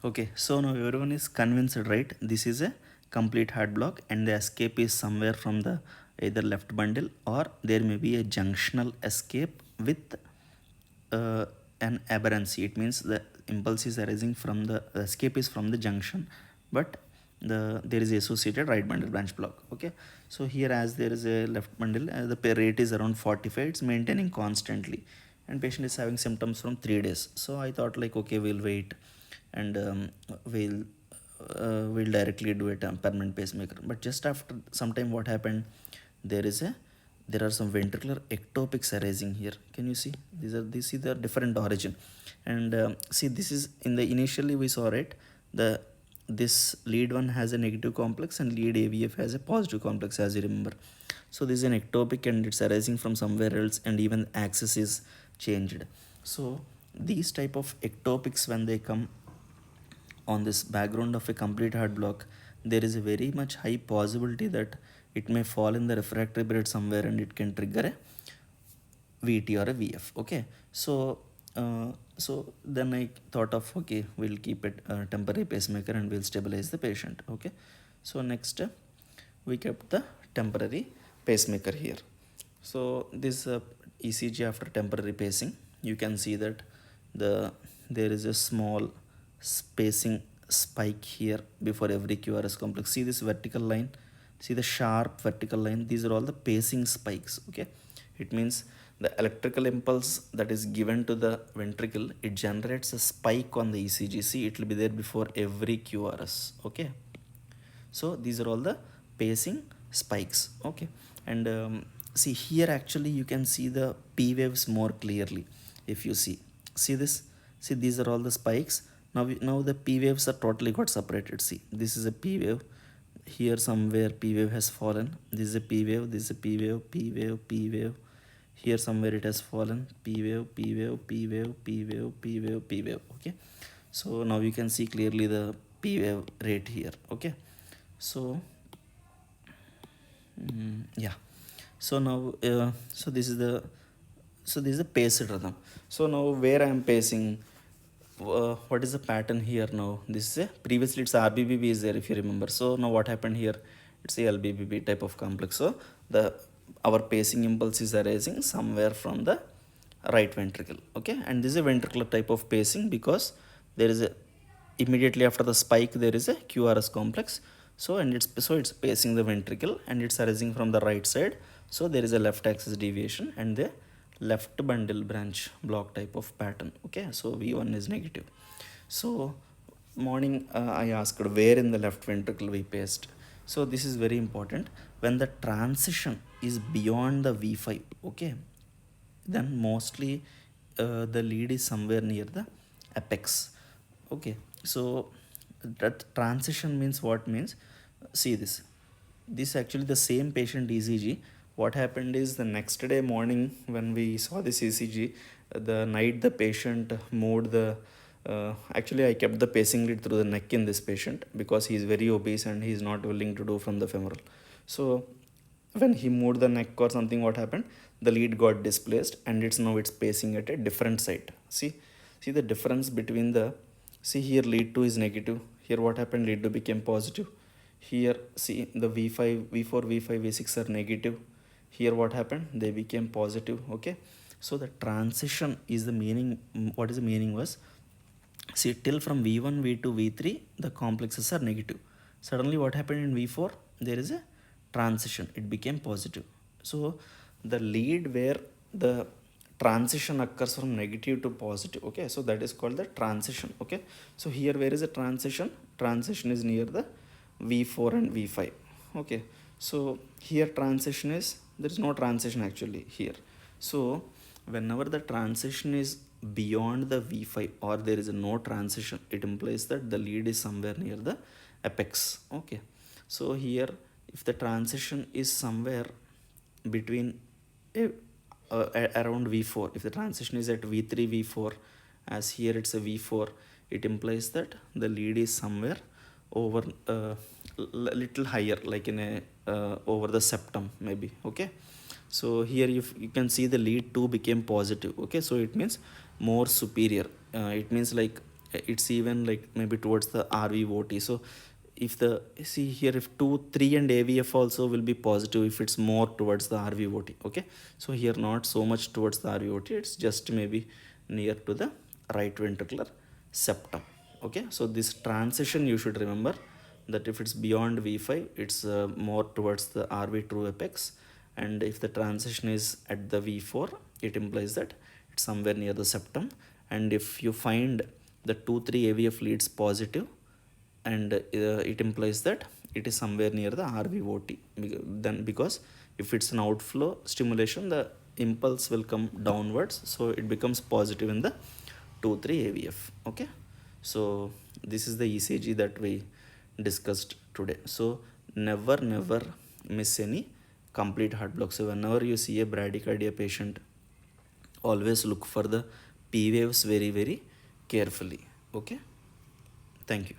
Okay, so now everyone is convinced, right? This is a complete heart block and the escape is somewhere from the either left bundle or there may be a junctional escape with uh, an aberrancy. It means the impulse is arising from the escape is from the junction, but there is a associated right bundle branch block. Okay, so here as there is a left bundle, the rate is around 45. It's maintaining constantly, and patient is having symptoms from 3 days. So I thought like, okay, we'll wait and we'll we'll directly do a permanent pacemaker. But just after some time, what happened? There is a there are some ventricular ectopics arising here. Can you see? These are the different origin, and see this is in the initially we saw, right, the this lead one has a negative complex and lead AVF has a positive complex, as you remember. So this is an ectopic and it's arising from somewhere else, and even the axis is changed. So these type of ectopics, when they come on this background of a complete heart block, there is a very much high possibility that it may fall in the refractory period somewhere and it can trigger a VT or a VF. Okay, so then I thought of, okay, we'll keep it a temporary pacemaker and we'll stabilize the patient. Okay, so next we kept the temporary pacemaker here. So this ECG after temporary pacing, you can see that there is a small spacing spike here before every QRS complex. See this vertical line, see the sharp vertical line, these are all the pacing spikes. Okay, it means the electrical impulse that is given to the ventricle, it generates a spike on the ECG. See, it will be there before every QRS. Okay, so these are all the pacing spikes. Okay, and see here actually you can see the P waves more clearly. If you see this, see these are all the spikes. Now the P waves are totally got separated. See, this is a P wave, here somewhere P wave has fallen, this is a P wave, this is a P wave, P wave, P wave, here somewhere it has fallen, P wave, P wave, P wave, P wave, P wave, P wave. Okay, so now you can see clearly the P wave rate here. Okay, so yeah, so now this is the paced rhythm. So now where I am pacing, what is the pattern here? Now this is a previously it's RBBB is there, if you remember. So now what happened here, it's a LBBB type of complex. So the our pacing impulse is arising somewhere from the right ventricle. Okay, and this is a ventricular type of pacing because there is a immediately after the spike there is a QRS complex. So it's pacing the ventricle and it's arising from the right side. So there is a left axis deviation and the left bundle branch block type of pattern. Okay, so V1 is negative. So morning I asked where in the left ventricle we paced. So this is very important. When the transition is beyond the V5, okay, then mostly the lead is somewhere near the apex. Okay, so that transition means what? Means, see this actually the same patient ECG. What happened is the next day morning when we saw this ECG, the night the patient moved the actually I kept the pacing lead through the neck in this patient because he is very obese and he is not willing to do from the femoral. So when he moved the neck or something, what happened, the lead got displaced and it's pacing at a different site. See the difference between the, see here lead 2 is negative, here what happened, lead 2 became positive. Here see the V5 V4 V5 V6 are negative, here what happened, they became positive. Okay, so the transition is the meaning. What is the meaning was, see till from V1 V2 V3 the complexes are negative, suddenly what happened in V4, there is a transition, it became positive. So the lead where the transition occurs from negative to positive. Okay, so that is called the transition. Okay, so here where is the transition is near the V4 and V5. Okay, so here transition is, there is no transition actually here. So whenever the transition is beyond the V5 or there is no transition, it implies that the lead is somewhere near the apex. Okay, so here if the transition is somewhere between around V4, if the transition is at V3 V4, as here it's a V4, it implies that the lead is somewhere over little higher, like in a over the septum maybe. Okay, so here you can see the lead 2 became positive. Okay, so it means more superior. It means like it's even like maybe towards the RVOT. So if the see here, if 2 3 and AVF also will be positive if it's more towards the RVOT. Okay, so here not so much towards the RVOT, it's just maybe near to the right ventricular septum. Okay, so this transition you should remember that if it's beyond V5, it's more towards the RV true apex, and if the transition is at the V4, it implies that it's somewhere near the septum. And if you find the 2-3 AVF leads positive, and it implies that it is somewhere near the RVOT. Then because if it's an outflow stimulation, the impulse will come downwards, so it becomes positive in the 2-3 AVF. Okay, so this is the ECG that we discussed today. So never miss any complete heart block. So whenever you see a bradycardia patient, always look for the P waves very carefully. Okay, thank you.